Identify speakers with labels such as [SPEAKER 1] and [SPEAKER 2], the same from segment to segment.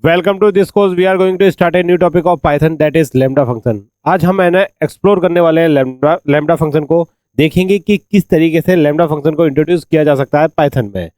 [SPEAKER 1] Welcome to this course. We are going to start a new topic of Python that is lambda function. आज हम है ना explore करने वाले हैं लैम्डा फंक्शन को। देखेंगे कि किस तरीके से लैम्डा फंक्शन को इंट्रोड्यूस किया जा सकता है पाइथन में।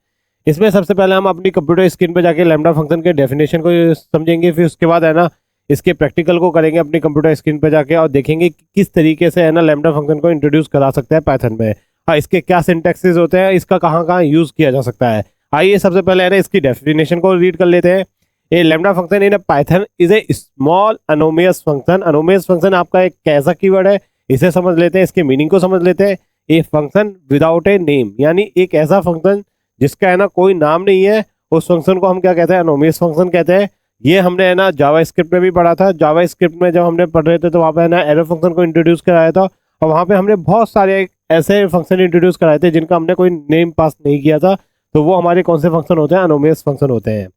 [SPEAKER 1] इसमें सबसे पहले हम अपनी कंप्यूटर स्क्रीन पर जाके लैम्डा फंक्शन के डेफिनेशन को समझेंगे, फिर उसके बाद है ना इसके प्रैक्टिकल को करेंगे अपनी कंप्यूटर स्क्रीन पर जाके और देखेंगे कि किस तरीके से है ना लैम्डा फंक्शन को इंट्रोड्यूस करा सकते हैं पाइथन में। हाँ, इसके क्या सिंटैक्सेस होते हैं, इसका कहाँ कहाँ यूज किया जा सकता है। आइए सबसे पहले है ना इसकी डेफिनेशन को रीड कर लेते हैं। A lambda function in Python is a small anonymous function. Anonymous function आपका एक कैसा कीवर्ड है, इसे समझ लेते हैं, इसके मीनिंग को समझ लेते हैं। A function without a name, यानी एक ऐसा फंक्शन जिसका है ना कोई नाम नहीं है, उस फंक्शन को हम क्या कहते हैं, अनोमियस फंक्शन कहते हैं। ये हमने है ना जावा स्क्रिप्ट में भी पढ़ा था। जावा स्क्रिप्ट में जब हमने पढ़ रहे थे तो वहाँ पे है ना एरर फंक्शन को इंट्रोड्यूस कराया था और वहाँ पे हमने बहुत सारे ऐसे फंक्शन इंट्रोड्यूस कराए थे जिनका हमने कोई नेम पास नहीं किया था। तो वो हमारे कौन से फंक्शन होते हैं, अनोमियस फंक्शन होते हैं।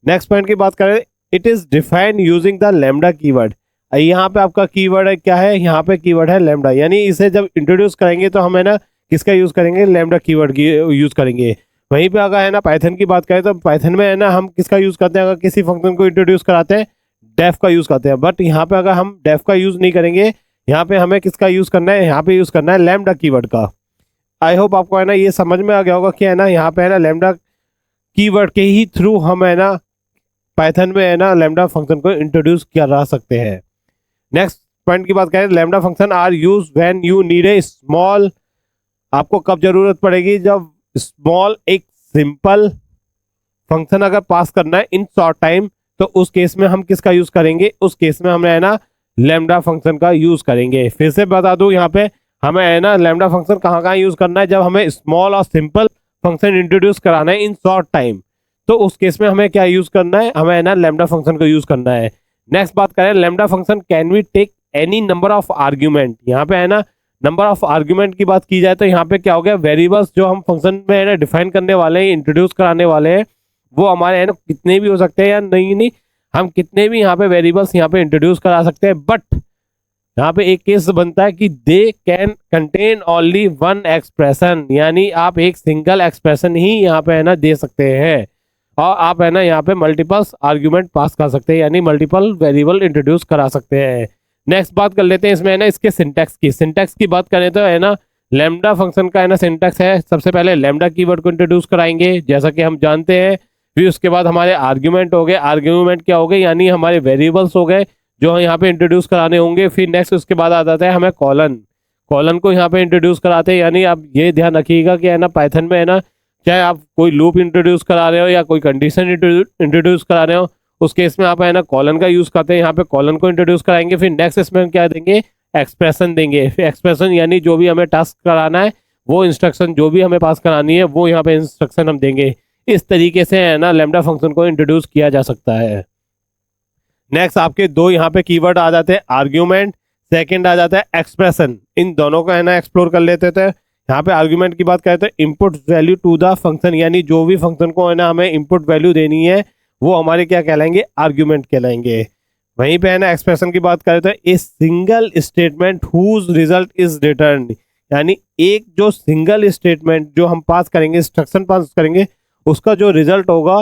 [SPEAKER 1] नेक्स्ट पॉइंट की बात करें, it is defined using the lambda keyword. यहाँ पे आपका कीवर्ड है क्या है, यहाँ पे कीवर्ड है लैम्डा, यानी इसे जब इंट्रोड्यूस करेंगे तो हम है ना किसका यूज करेंगे, लैम्डा कीवर्ड की यूज करेंगे। वहीं पे अगर है ना पाइथन की बात करें तो पाइथन में है ना हम किसका यूज करते हैं, अगर किसी फंक्शन को इंट्रोड्यूस कराते हैं डेफ का यूज करते हैं। बट यहाँ पे अगर हम डेफ का यूज नहीं करेंगे, यहाँ पे हमें किसका यूज करना है, यहाँ पे यूज करना है लैम्डा कीवर्ड का। आई होप आपको है ना ये समझ में आ गया होगा कि है ना यहाँ पे है ना लैम्डा कीवर्ड के ही थ्रू हम है ना पाइथन में है ना लैम्डा फंक्शन को इंट्रोड्यूस किया जा सकते हैं। नेक्स्ट पॉइंट की बात करें, lambda function are use when you need a small. आपको कब जरूरत पड़ेगी, जब स्मॉल एक सिंपल फंक्शन अगर पास करना है इन शॉर्ट टाइम, तो उस केस में हम किसका यूज करेंगे, उस केस में हमें है ना लैम्डा फंक्शन का यूज करेंगे। फिर से बता दूं, यहाँ पे हमें है ना लैम्डा फंक्शन कहाँ कहाँ यूज करना है, जब हमें स्मॉल और सिंपल फंक्शन इंट्रोड्यूस कराना है इन शॉर्ट टाइम, तो उस केस में हमें क्या यूज करना है, हमें है ना लैम्डा फंक्शन को यूज करना है। नेक्स्ट बात करें, lambda function can we take any number of argument. यहाँ पे है ना नंबर ऑफ आर्ग्यूमेंट की बात की जाए तो यहाँ पे क्या हो गया, वेरिएबल्स जो हम फंक्शन में है ना डिफाइन करने वाले हैं, इंट्रोड्यूस कराने वाले हैं, वो हमारे है ना कितने भी हो सकते हैं या नहीं, हम कितने भी यहाँ पे वेरिएबल्स यहाँ पे इंट्रोड्यूस करा सकते हैं। बट यहाँ पे एक केस बनता है कि they can contain only one expression, यानी आप एक सिंगल एक्सप्रेशन ही यहाँ पे है ना दे सकते हैं और आप है ना यहाँ पे मल्टीपल्स आर्ग्यूमेंट पास कर सकते हैं, यानी मल्टीपल वेरिएबल इंट्रोड्यूस करा सकते हैं। नेक्स्ट बात कर लेते हैं इसमें है ना इसके सिंटैक्स की बात करें तो है ना लैम्डा फंक्शन का है ना सिंटैक्स है, सबसे पहले लैम्डा कीवर्ड को इंट्रोड्यूस कराएंगे जैसा कि हम जानते हैं। फिर उसके बाद हमारे आर्ग्यूमेंट हो गए, आर्ग्यूमेंट क्या हो गए, यानी हमारे वेरिएबल्स हो गए जो यहाँ पे इंट्रोड्यूस कराने होंगे। फिर नेक्स्ट उसके बाद आ जाता है हमें कॉलन को यहाँ पे इंट्रोड्यूस कराते हैं। यानी आप ये ध्यान रखिएगा कि है ना पाइथन में है ना चाहे आप कोई लूप इंट्रोड्यूस करा रहे हो या कोई कंडीशन इंट्रोड्यूस करा रहे हो, उस केस में आप है ना कॉलन का यूज करते हैं, यहाँ पे कॉलन को इंट्रोड्यूस कराएंगे। फिर नेक्स्ट इसमें हम क्या देंगे, एक्सप्रेशन देंगे। फिर एक्सप्रेशन यानी जो भी हमें टास्क कराना है, वो इंस्ट्रक्शन जो भी हमें पास करानी है वो यहाँ पे इंस्ट्रक्शन हम देंगे। इस तरीके से है ना लैम्डा फंक्शन को इंट्रोड्यूस किया जा सकता है। नेक्स्ट आपके दो यहाँ पे कीवर्ड आ जाते हैं, आर्ग्यूमेंट, सेकंड आ जाता है एक्सप्रेशन। इन दोनों को है ना एक्सप्लोर कर लेते थे। यहाँ पे आर्ग्यूमेंट की बात करते हैं, input value to the function, यानी जो भी फंक्शन को है ना हमें इनपुट वैल्यू देनी है वो हमारे क्या कहलाएंगे, आर्ग्यूमेंट कहलाएंगे। वहीं पे है ना एक्सप्रेशन की बात करें तो a single statement whose result is return, यानी एक जो सिंगल स्टेटमेंट जो हम पास करेंगे, इंस्ट्रक्शन पास करेंगे, उसका जो रिजल्ट होगा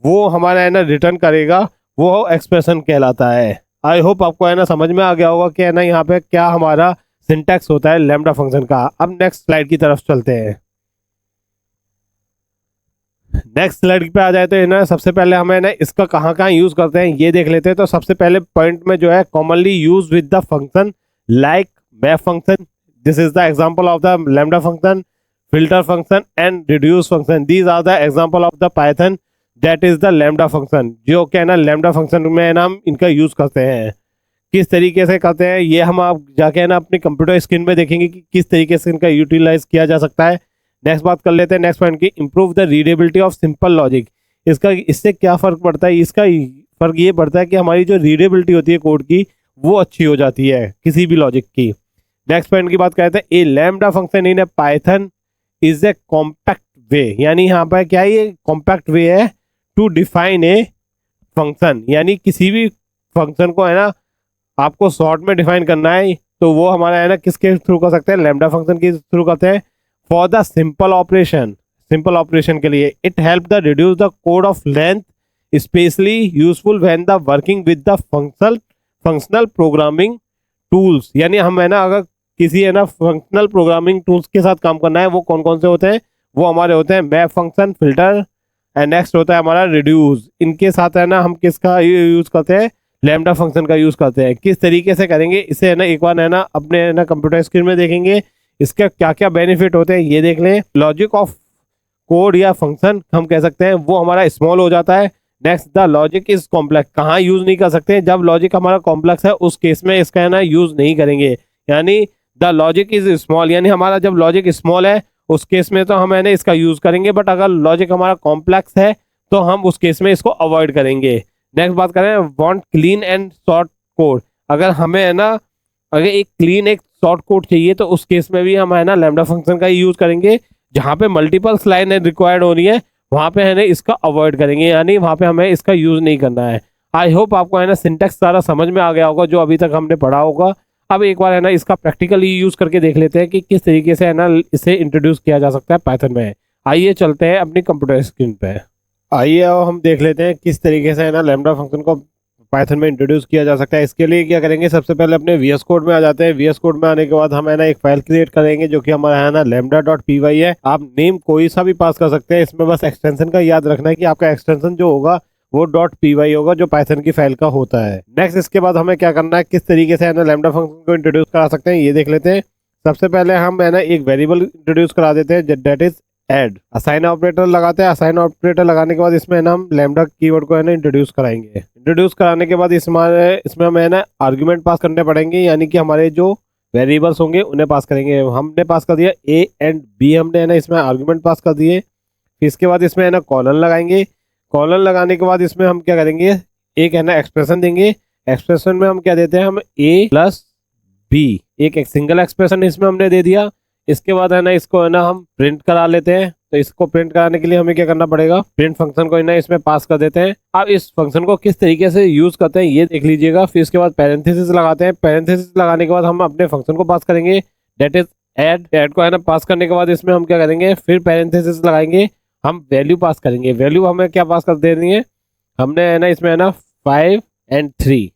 [SPEAKER 1] वो हमारा है ना रिटर्न करेगा, वो एक्सप्रेशन कहलाता है। आई होप आपको है ना समझ में आ गया होगा कि है ना यहाँ पे क्या हमारा सिंटैक्स होता है लैम्डा फंक्शन का। अब नेक्स्ट स्लाइड की तरफ चलते हैं। नेक्स्ट स्लाइड पे आ जाए तो है ना सबसे पहले हमें ना इसका कहाँ कहाँ यूज करते हैं ये देख लेते हैं। तो सबसे पहले पॉइंट में जो है, commonly use with the function like map function, this is the example of the lambda function, filter function and reduce function, these are the example of the Python that is the lambda function. जो क्या है ना lambda function में है ना हम इनका use करते हैं। किस तरीके से करते हैं ये हम आप जाके है ना अपनी कंप्यूटर स्क्रीन में देखेंगे कि किस तरीके से इनका यूटिलाइज किया जा सकता है। नेक्स्ट बात कर लेते हैं, नेक्स्ट पॉइंट की, improve the readability of simple logic. इससे क्या फर्क पड़ता है, इसका फर्क ये पड़ता है कि हमारी जो रीडेबिलिटी होती है कोड की वो अच्छी हो जाती है किसी भी लॉजिक की। नेक्स्ट पॉइंट की बात करते हैं, a lambda function in a Python is a compact way, यानी यहाँ पर क्या ये कॉम्पैक्ट वे है टू डिफाइन ए फंक्शन, यानी किसी भी फंक्शन को है ना आपको शॉर्ट में डिफाइन करना है तो वो हमारा है ना किसके थ्रू कर सकते हैं, लैम्डा फंक्शन के थ्रू करते हैं। फॉर द सिंपल ऑपरेशन के लिए it help the reduce the code of length specially useful when the working with the functional programming tools. यानी हम है ना अगर किसी है ना फंक्शनल प्रोग्रामिंग टूल्स के साथ काम करना है, वो कौन कौन से होते हैं, वो हमारे होते हैं map function, filter, and next होता है हमारा रिड्यूस। इनके साथ है ना हम किसका यूज करते हैं, लैम्डा फंक्शन का यूज करते हैं। किस तरीके से करेंगे इसे है ना एक बार है ना अपने है ना कंप्यूटर स्क्रीन में देखेंगे, इसके क्या क्या बेनिफिट होते हैं ये देख लें। लॉजिक ऑफ कोड या फंक्शन हम कह सकते हैं वो हमारा स्मॉल हो जाता है। Next, the logic is complex, कहाँ यूज नहीं कर सकते, जब लॉजिक हमारा कॉम्प्लेक्स है उस केस में इसका है ना यूज नहीं करेंगे। यानी द लॉजिक इज स्मॉल, यानी हमारा जब लॉजिक स्मॉल है उस केस में तो हम है ना इसका यूज करेंगे, बट अगर लॉजिक हमारा कॉम्प्लेक्स है तो हम उस केस में इसको अवॉइड करेंगे। नेक्स्ट बात करें, want clean and short code, अगर हमें है ना अगर एक क्लीन एक शॉर्ट कोड चाहिए तो उस केस में भी हम है ना लैम्डा फंक्शन का यूज करेंगे। जहाँ पे मल्टीपल लाइन रिक्वायर्ड हो रही है वहाँ पे है ना इसका अवॉइड करेंगे, यानी वहाँ पे हमें इसका यूज नहीं करना है। आई होप आपको है ना सिंटेक्स सारा समझ में आ गया होगा जो अभी तक हमने पढ़ा होगा। अब एक बार है ना इसका प्रैक्टिकली यूज करके देख लेते हैं कि किस तरीके से है ना इसे इंट्रोड्यूस किया जा सकता है पाइथन में। आइए चलते हैं अपनी कंप्यूटर स्क्रीन पे। आइए अब हम देख लेते हैं किस तरीके से है ना लैम्डा फंक्शन को पाइथन में इंट्रोड्यूस किया जा सकता है। इसके लिए क्या करेंगे, सबसे पहले अपने वीएस कोड में आ जाते हैं। वीएस कोड में आने के बाद हम है ना एक फाइल क्रिएट करेंगे जो कि हमारा है ना lambda.py है। आप नेम कोई सा भी पास कर सकते हैं, इसमें बस एक्सटेंशन का याद रखना है कि आपका एक्सटेंशन जो होगा वो .py होगा जो पाइथन की फाइल का होता है। नेक्स्ट इसके बाद हमें क्या करना है, किस तरीके से है ना लैम्डा फंक्शन को इंट्रोड्यूस करा सकते हैं ये देख लेते हैं। सबसे पहले हम है ना एक वेरिएबल इंट्रोड्यूस करा देते हैं that is add. Assign operator लगाते हैं। असाइन ऑपरेटर लगाने के बाद इसमें ना हम लैम्डा कीवर्ड को है ना इंट्रोड्यूस कराएंगे। इंट्रोड्यूस कराने के बाद इसमें हमें है ना आर्गुमेंट पास करने पड़ेंगे, यानी कि हमारे जो वेरिएबल्स होंगे उन्हें पास करेंगे। हमने पास कर दिया ए एंड बी, हमने है ना इसमें आर्गुमेंट पास कर दिए। फिर इसके बाद इसमें है ना कॉलन लगाएंगे। कॉलन लगाने के बाद इसमें हम क्या करेंगे, एक है ना एक्सप्रेशन देंगे। एक्सप्रेशन में हम क्या देते हैं, हम ए प्लस बी, एक सिंगल एक्सप्रेशन इसमें हमने दे दिया। इसके बाद है ना इसको है ना हम प्रिंट करा लेते हैं। तो इसको प्रिंट कराने के लिए हमें क्या करना पड़ेगा, प्रिंट फंक्शन को है ना इसमें पास कर देते हैं। अब इस फंक्शन को किस तरीके से यूज करते हैं ये देख लीजिएगा। फिर इसके बाद पैरेंथेसिस लगाते हैं। पैरेंथेसिस लगाने के बाद हम अपने फंक्शन को पास करेंगे दैट इज ऐड। ऐड को है ना पास करने के बाद इसमें हम क्या करेंगे, फिर पैरेंथेसिस लगाएंगे, हम वैल्यू पास करेंगे। वैल्यू हमें क्या पास कर देनी है, हमने है ना इसमें है ना 5 और 3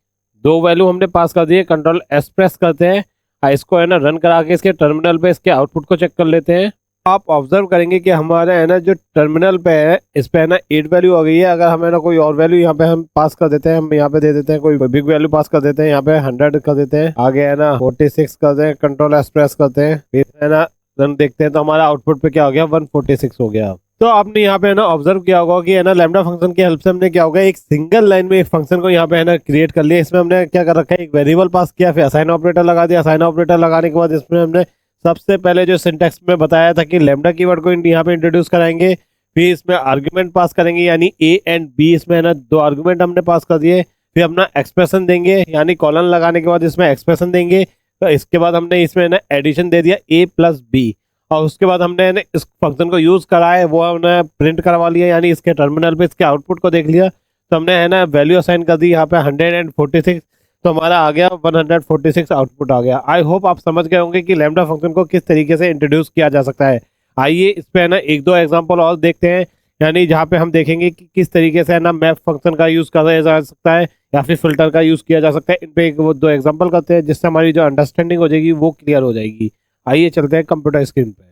[SPEAKER 1] दो वैल्यू हमने पास कर दिए। कंट्रोल एस प्रेस करते हैं, इसको है ना रन करा के इसके टर्मिनल पे इसके आउटपुट को चेक कर लेते हैं। आप ऑब्जर्व करेंगे कि हमारा है ना जो टर्मिनल पे है इस पे है ना 8 वैल्यू आ गई है। अगर हमें ना कोई और वैल्यू यहाँ पे हम पास कर देते हैं, हम यहाँ पे दे देते हैं कोई बिग वैल्यू पास कर देते हैं, यहाँ पे 100 कर देते हैं, आगे है ना 46 करते हैं, कंट्रोल एस प्रेस करते हैं, फिर है ना रन देखते हैं तो हमारा आउटपुट पे क्या हो गया, 146 हो गया। तो आपने यहाँ पे है ना ऑब्जर्व किया होगा कि है ना लैम्डा फंक्शन की हेल्प से हमने क्या होगा, एक सिंगल लाइन में एक फंक्शन को यहाँ पे है ना क्रिएट कर लिया। इसमें हमने क्या कर रखा है, एक वेरिएबल पास किया, फिर असाइन ऑपरेटर लगा दिया। असाइन ऑपरेटर लगाने के बाद इसमें हमने सबसे पहले जो सिंटैक्स में बताया था कि लैम्डा कीवर्ड को यहाँ पे इंट्रोड्यूस कराएंगे, फिर इसमें आर्ग्यूमेंट पास करेंगे यानी ए एंड बी, इसमें है ना 2 आर्ग्यूमेंट हमने पास कर दिए। फिर अपना एक्सप्रेशन देंगे यानी कॉलन लगाने के बाद इसमें एक्सप्रेशन देंगे। तो इसके बाद हमने इसमें ना एडिशन दे दिया ए प्लस बी, और उसके बाद हमने इस फंक्शन को यूज करा है वो हमने प्रिंट करवा लिया, यानी इसके टर्मिनल पे इसके आउटपुट को देख लिया। तो हमने है ना वैल्यू असाइन कर दी यहाँ पे 146, तो हमारा आ गया 146 आउटपुट आ गया। आई होप आप समझ गए होंगे कि लैम्डा फंक्शन को किस तरीके से इंट्रोड्यूस किया जा सकता है। आइए इस पे है ना एक दो एग्जांपल और देखते हैं, यानी जहाँ पे हम देखेंगे कि किस तरीके से है ना मैप फंक्शन का यूज किया जा सकता है या फिर फिल्टर का यूज किया जा सकता है। इन पे एक वो 2 एग्जाम्पल करते हैं जिससे हमारी जो अंडरस्टैंडिंग हो जाएगी वो क्लियर हो जाएगी। आइए चलते हैं कंप्यूटर स्क्रीन पे।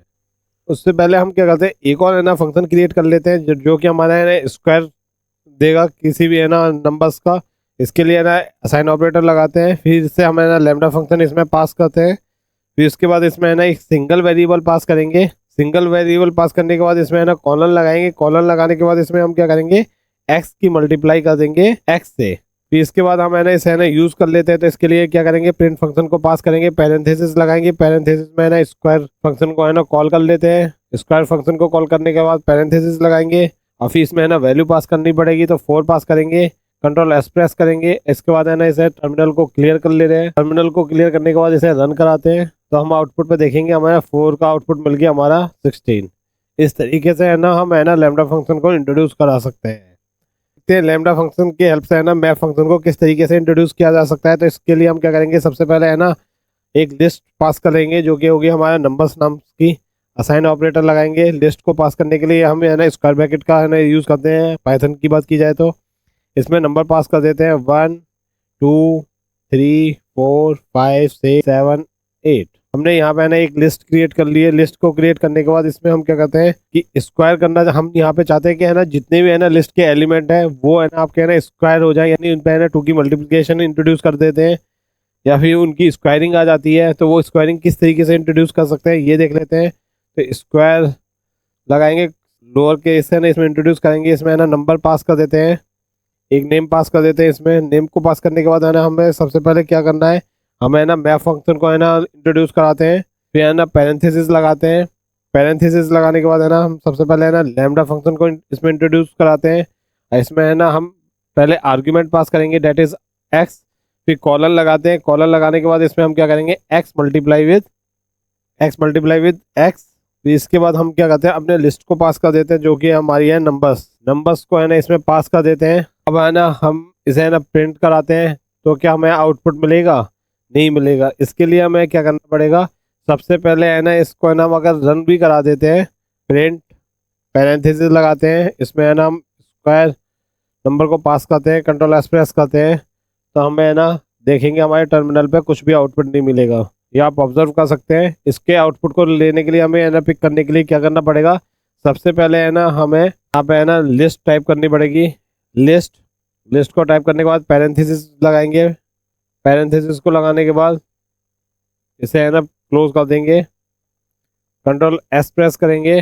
[SPEAKER 1] उससे पहले हम क्या करते हैं, एक और है ना फंक्शन क्रिएट कर लेते हैं जो कि हमारा है ना स्क्वायर देगा किसी भी है ना नंबर्स का। इसके लिए ना असाइन ऑपरेटर लगाते हैं, फिर इससे हम है ना लैम्डा फंक्शन इसमें पास करते हैं। फिर उसके बाद इसमें है ना एक सिंगल वेरिएबल पास करेंगे। सिंगल वेरिएबल पास करने के बाद इसमें है ना कॉलन लगाएंगे। कॉलन लगाने के बाद इसमें हम क्या करेंगे, एक्स की मल्टीप्लाई कर देंगे एक्स से। फिर इसके बाद हम है ना इसे है ना यूज कर लेते हैं। तो इसके लिए क्या करेंगे, प्रिंट फंक्शन को पास करेंगे, पैरेंथेसिस लगाएंगे। पैरेंथेसिस में है ना स्क्वायर फंक्शन को है ना कॉल कर लेते हैं। स्क्वायर फंक्शन को कॉल करने के बाद पैरेंथेसिस लगाएंगे और फिर इसमें है ना वैल्यू पास करनी पड़ेगी, तो 4 पास करेंगे, कंट्रोल एस प्रेस करेंगे। इसके बाद है ना इसे टर्मिनल को क्लियर कर ले रहे हैं। टर्मिनल को क्लियर करने के बाद इसे रन कराते हैं तो हम आउटपुट पे देखेंगे हमारा 4 का आउटपुट मिल गया हमारा 16। इस तरीके से है ना हम है ना लैम्डा फंक्शन को इंट्रोड्यूस करा सकते हैं। लैम्डा फंक्शन की हेल्प से है ना मैप फंक्शन को किस तरीके से इंट्रोड्यूस किया जा सकता है। तो इसके लिए हम क्या करेंगे, सबसे पहले है ना एक लिस्ट पास करेंगे जो कि होगी हमारा नंबर्स नाम की। असाइन ऑपरेटर लगाएंगे। लिस्ट को पास करने के लिए हम है ना स्क्वायर ब्रैकेट का है ना यूज़ करते हैं पाइथन की बात की जाए तो। इसमें नंबर पास कर देते हैं 1 2 3 4 5 6 7 8। हमने यहाँ पे है ना एक लिस्ट क्रिएट कर ली है। लिस्ट को क्रिएट करने के बाद इसमें हम क्या करते हैं कि स्क्वायर करना, हम यहाँ पे चाहते हैं कि है ना जितने भी है ना लिस्ट के एलिमेंट है वो है ना आपके है ना स्क्वायर हो जाए, यानी उन पे है ना 2 की मल्टीप्लिकेशन इंट्रोड्यूस कर देते हैं या फिर उनकी स्क्वायरिंग आ जाती है। तो वो स्क्वायरिंग किस तरीके से इंट्रोड्यूस कर सकते हैं ये देख लेते हैं। तो स्क्वायर लगाएंगे, लोअर केस है ना इसमें इंट्रोड्यूस करेंगे, इसमें है ना नंबर पास कर देते हैं, एक नेम पास कर देते हैं। इसमें नेम को पास करने के बाद है ना हमें सबसे पहले क्या करना है, हमें है ना मैप फंक्शन को है ना इंट्रोड्यूस कराते हैं, फिर है ना पैरेंथेसिस लगाते हैं। पैरेंथेसिस लगाने के बाद है ना हम सबसे पहले है ना लैम्डा फंक्शन को इसमें इंट्रोड्यूस कराते हैं। इसमें है ना हम पहले आर्ग्यूमेंट पास करेंगे डेट इज एक्स, फिर कॉलन लगाते हैं। कॉलन लगाने के बाद इसमें हम क्या करेंगे एक्स मल्टीप्लाई विद एक्स। फिर इसके बाद हम क्या करते हैं अपने लिस्ट को पास कर देते हैं जो कि हमारी है नंबर्स को है ना इसमें पास कर देते हैं। अब है ना हम इसे है ना प्रिंट कराते हैं, तो क्या हमें आउटपुट मिलेगा? नहीं मिलेगा। इसके लिए हमें क्या करना पड़ेगा, सबसे पहले है ना इसको है ना हम अगर रन भी करा देते हैं, प्रिंट पैरेंथेसिस लगाते हैं, इसमें है ना हम स्क्वायर नंबर को पास करते हैं, कंट्रोल एस प्रेस करते हैं, तो हमें है ना देखेंगे हमारे टर्मिनल पे कुछ भी आउटपुट नहीं मिलेगा। ये आप ऑब्जर्व कर सकते हैं। इसके आउटपुट को लेने के लिए हमें है ना पिक करने के लिए क्या करना पड़ेगा, सबसे पहले है ना हमें यहाँ पे है ना लिस्ट टाइप करनी पड़ेगी। लिस्ट को टाइप करने के बाद पैरेंथेसिस लगाएंगे, पैरेंथेसिस को लगाने के बाद इसे है ना क्लोज कर देंगे, कंट्रोल एस प्रेस करेंगे,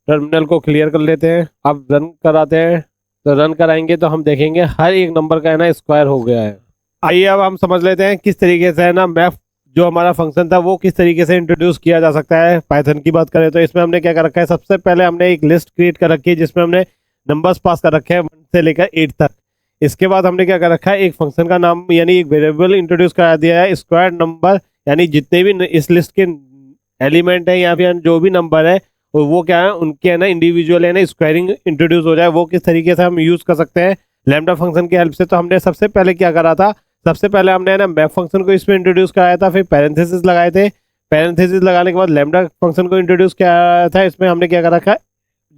[SPEAKER 1] टर्मिनल को क्लियर कर लेते हैं। अब रन कराते हैं, तो रन कराएंगे तो हम देखेंगे हर एक नंबर का है ना स्क्वायर हो गया है। आइए अब हम समझ लेते हैं किस तरीके से है ना मैप जो हमारा फंक्शन था वो किस तरीके से इंट्रोड्यूस किया जा सकता है। पाइथन की बात करें तो इसमें हमने क्या कर रखा है, सबसे पहले हमने एक लिस्ट क्रिएट कर रखी है जिसमें हमने नंबर्स पास कर रखे हैं 1 से लेकर 8 तक। इसके बाद हमने क्या कर रखा है, एक फंक्शन का नाम यानी एक वेरिएबल इंट्रोड्यूस करा दिया है स्क्वायर नंबर, यानी जितने भी इस लिस्ट के एलिमेंट है या फिर जो भी नंबर है वो क्या है उनके है ना इंडिविजुअल है ना स्क्वायरिंग इंट्रोड्यूस हो जाए, वो किस तरीके से हम यूज कर सकते हैं लैम्डा फंक्शन की हेल्प से। तो हमने सबसे पहले क्या करा था, सबसे पहले हमने ना मैप फंक्शन को इसमें इंट्रोड्यूस कराया था, फिर पैरेंथेसिस लगाए थे, पैरेंथेसिस लगाने के बाद लैम्डा फंक्शन को इंट्रोड्यूस किया था। इसमें हमने क्या कर रखा है,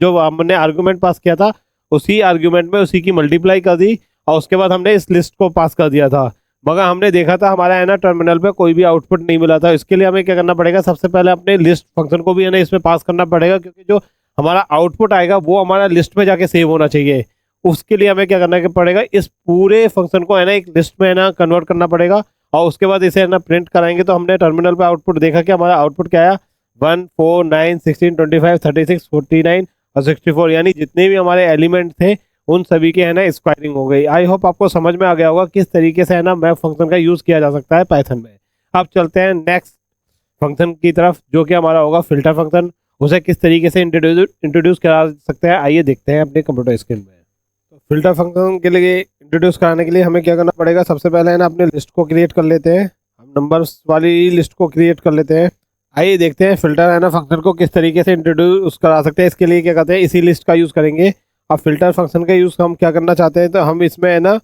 [SPEAKER 1] जो हमने आर्गुमेंट पास किया था उसी आर्गुमेंट में उसी की मल्टीप्लाई कर दी और उसके बाद हमने इस लिस्ट को पास कर दिया था। मगर हमने देखा था हमारा है ना टर्मिनल पे कोई भी आउटपुट नहीं मिला था। इसके लिए हमें क्या करना पड़ेगा, सबसे पहले अपने लिस्ट फंक्शन को भी है ना इसमें पास करना पड़ेगा, क्योंकि जो हमारा आउटपुट आएगा वो हमारा लिस्ट में जाके सेव होना चाहिए। उसके लिए हमें क्या करना पड़ेगा, इस पूरे फंक्शन को है ना एक लिस्ट में है ना कन्वर्ट करना पड़ेगा और उसके बाद इसे है ना प्रिंट कराएंगे। तो हमने टर्मिनल पे आउटपुट देखा कि हमारा आउटपुट क्या आया, 1 4 9 16 25 36 49 और 64, यानी जितने भी हमारे एलिमेंट थे उन सभी के है ना स्क्वायरिंग हो गई। आई होप आपको समझ में आ गया होगा किस तरीके से है ना मैप फंक्शन का यूज किया जा सकता है पाइथन में। अब चलते हैं नेक्स्ट फंक्शन की तरफ जो कि हमारा होगा फिल्टर फंक्शन। उसे किस तरीके से इंट्रोड्यूस करा सकते हैं आइए देखते हैं अपने कंप्यूटर स्क्रीन में। तो फिल्टर फंक्शन के लिए इंट्रोड्यूस कराने के लिए हमें क्या करना पड़ेगा, सबसे पहले है ना अपने लिस्ट को क्रिएट कर लेते हैं, हम नंबर्स वाली लिस्ट को क्रिएट कर लेते हैं। आइए देखते हैं फिल्टर है ना फंक्शन को किस तरीके से इंट्रोड्यूस करा सकते हैं। इसके लिए क्या करते हैं, इसी लिस्ट का यूज़ करेंगे। अब फिल्टर फंक्शन का यूज़ हम क्या करना चाहते हैं, तो हम इसमें है ना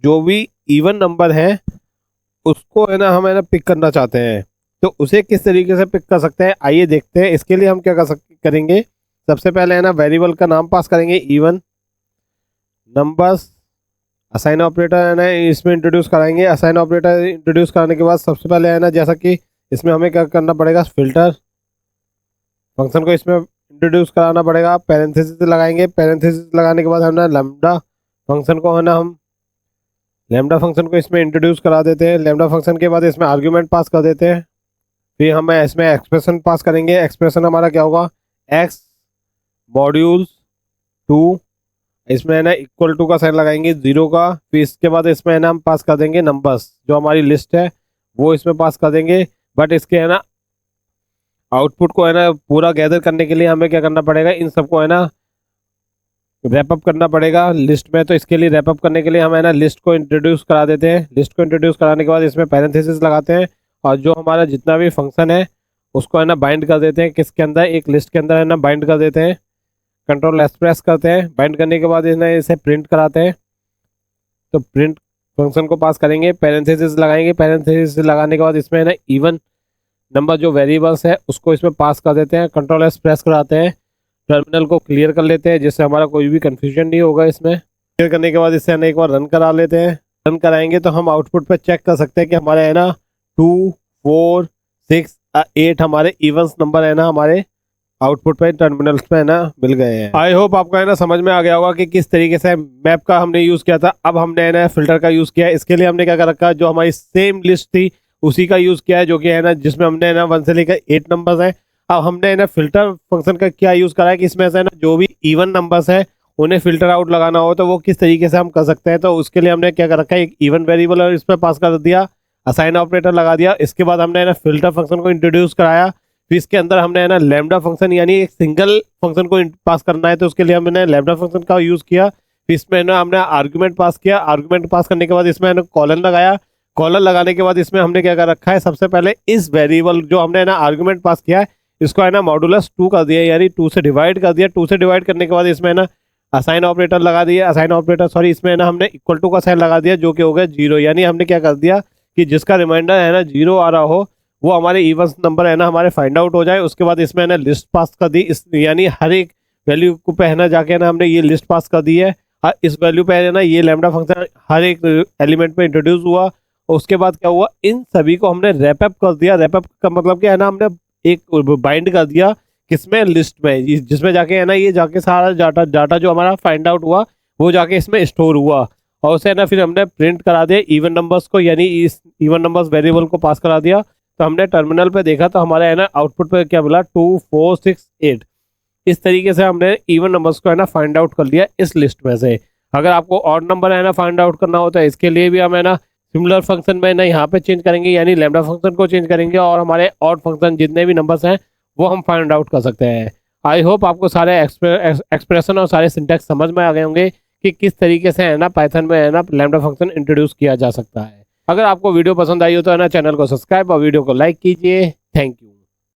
[SPEAKER 1] जो भी इवन नंबर है उसको है ना हम है ना पिक करना चाहते हैं। तो उसे किस तरीके से पिक कर सकते हैं आइए देखते हैं। इसके लिए हम क्या करेंगे, सबसे पहले है ना वेरिएबल का नाम पास करेंगे इवन नंबर्स, असाइन ऑपरेटर है ना इसमें इंट्रोड्यूस कराएंगे। असाइन ऑपरेटर इंट्रोड्यूस कराने के बाद सबसे पहले है ना जैसा कि इसमें हमें क्या करना पड़ेगा, फिल्टर फंक्शन को इसमें इंट्रोड्यूस कराना पड़ेगा, पैरेंथेसिस लगाएंगे। पैरेंथेसिस लगाने के बाद हम ना लैम्डा फंक्शन को है ना हम लैम्डा फंक्शन को इसमें इंट्रोड्यूस करा देते हैं। लैम्डा फंक्शन के बाद इसमें आर्ग्यूमेंट पास कर देते हैं, फिर हम इसमें एक्सप्रेशन पास करेंगे। एक्सप्रेशन हमारा क्या होगा, एक्स मॉड्यूल्स 2, इसमें है ना इक्वल टू का साइन लगाएंगे 0 का। फिर इसके बाद इसमें है ना हम पास कर देंगे नंबर्स, जो हमारी लिस्ट है वो इसमें पास कर देंगे। बट इसके है ना आउटपुट को है ना पूरा गैदर करने के लिए हमें क्या करना पड़ेगा, इन सबको है ना रैप अप करना पड़ेगा लिस्ट में। तो इसके लिए रैप अप करने के लिए हम है ना लिस्ट को इंट्रोड्यूस करा देते हैं। लिस्ट को इंट्रोड्यूस कराने के बाद इसमें पैरेंथेसिस लगाते हैं और जो हमारा जितना भी फंक्शन है उसको है ना बाइंड कर देते हैं, किसके अंदर, एक लिस्ट के अंदर है ना बाइंड कर देते हैं। कंट्रोल एस प्रेस करते हैं, बाइंड करने के बाद इसे प्रिंट कराते हैं। तो प्रिंट फंक्शन को पास करेंगे, पैरेंथेसिस लगाएंगे। पैरेंथेसिस लगाने के बाद इसमें है ना इवन नंबर जो वेरिएबल्स है उसको इसमें पास कर देते हैं। कंट्रोल एस प्रेस कराते हैं, टर्मिनल को क्लियर कर लेते हैं जिससे हमारा कोई भी कन्फ्यूजन नहीं होगा इसमें। क्लियर करने के बाद इससे है ना एक बार रन करा लेते हैं। रन कराएंगे तो हम आउटपुट पे चेक कर सकते हैं कि हमारे है ना 2 4 6 8 हमारे इवन्स नंबर है ना हमारे आउटपुट पे टर्मिनल्स पे है ना मिल गए हैं। आई होप आपको है ना समझ में आ गया होगा कि किस तरीके से मैप का हमने यूज किया था। अब हमने है ना फिल्टर का यूज किया। इसके लिए हमने क्या कर रखा है, जो हमारी सेम लिस्ट थी उसी का यूज किया है, जो कि है ना जिसमें हमने है ना 1 से लेकर 8 नंबर्स हैं। अब हमने है ना फिल्टर फंक्शन का क्या यूज करा है कि इसमें से है ना जो भी इवन नंबर्स है उन्हें फिल्टर आउट लगाना हो तो वो किस तरीके से हम कर सकते हैं। तो उसके लिए हमने क्या कर रखा है, एक इवन वेरिएबल और इस पर पास कर दिया, असाइन ऑपरेटर लगा दिया। इसके बाद हमने है ना फिल्टर फंक्शन को इंट्रोड्यूस कराया। फिर इसके अंदर हमने है ना लैम्डा फंक्शन यानी एक सिंगल फंक्शन को पास करना है तो उसके लिए हमने लैम्डा फंक्शन का यूज किया। फिर इसमें ना हमने आर्गुमेंट पास किया। आर्गुमेंट पास करने के बाद इसमें है ना कॉलन लगाया। कॉलन लगाने के बाद इसमें हमने क्या कर रखा है, सबसे पहले इस वेरिएबल जो हमने है ना आर्गुमेंट पास किया है इसको है ना मॉडुलस 2 कर दिया, यानी 2 से डिवाइड कर दिया। 2 से डिवाइड करने के बाद इसमें है ना असाइन ऑपरेटर लगा दिया। असाइन ऑपरेटर सॉरी इसमें है ना हमने इक्वल टू का साइन लगा दिया जो कि हो गया 0, यानी हमने क्या कर दिया कि जिसका रिमाइंडर है ना 0 आ रहा हो वो हमारे इवन नंबर है ना हमारे फाइंड आउट हो जाए। उसके बाद इसमें है ना लिस्ट पास कर दी, इस यानी हर एक वैल्यू को पे है ना जाके ना हमने ये लिस्ट पास कर दी है। इस वैल्यू पे है ना ये लैम्डा फंक्शन हर एक एलिमेंट पे इंट्रोड्यूस हुआ। उसके बाद क्या हुआ, इन सभी को हमने रैपअप कर दिया। रैपअप का मतलब क्या है ना, हमने एक बाइंड कर दिया किसमें, लिस्ट में, जिसमें जाके है ना ये जाके सारा डाटा जो हमारा फाइंड आउट हुआ वो जाके इसमें स्टोर हुआ। और उसे ना फिर हमने प्रिंट करा दिया इवन नंबर्स को, यानी इस इवन नंबर्स वेरिएबल को पास करा दिया। तो हमने टर्मिनल पे देखा तो हमारे है ना आउटपुट पे क्या मिला 2 4 6 8। इस तरीके से हमने इवन नंबर्स को है ना फाइंड आउट कर लिया इस लिस्ट में से। अगर आपको ऑड नंबर है ना फाइंड आउट करना होता है इसके लिए भी हम है ना सिमिलर फंक्शन में ना यहाँ पे चेंज करेंगे, यानी लैम्डा फंक्शन को चेंज करेंगे और हमारे ऑड फंक्शन जितने भी नंबर्स हैं वो हम फाइंड आउट कर सकते हैं। आई होप आपको सारे एक्सप्रेशन और सारे सिंटैक्स समझ में आ गए होंगे कि किस तरीके से है ना पाइथन में है ना लैम्डा फंक्शन इंट्रोड्यूस किया जा सकता है। अगर आपको वीडियो पसंद आई हो तो है ना चैनल को सब्सक्राइब और वीडियो को लाइक कीजिए। Thank you.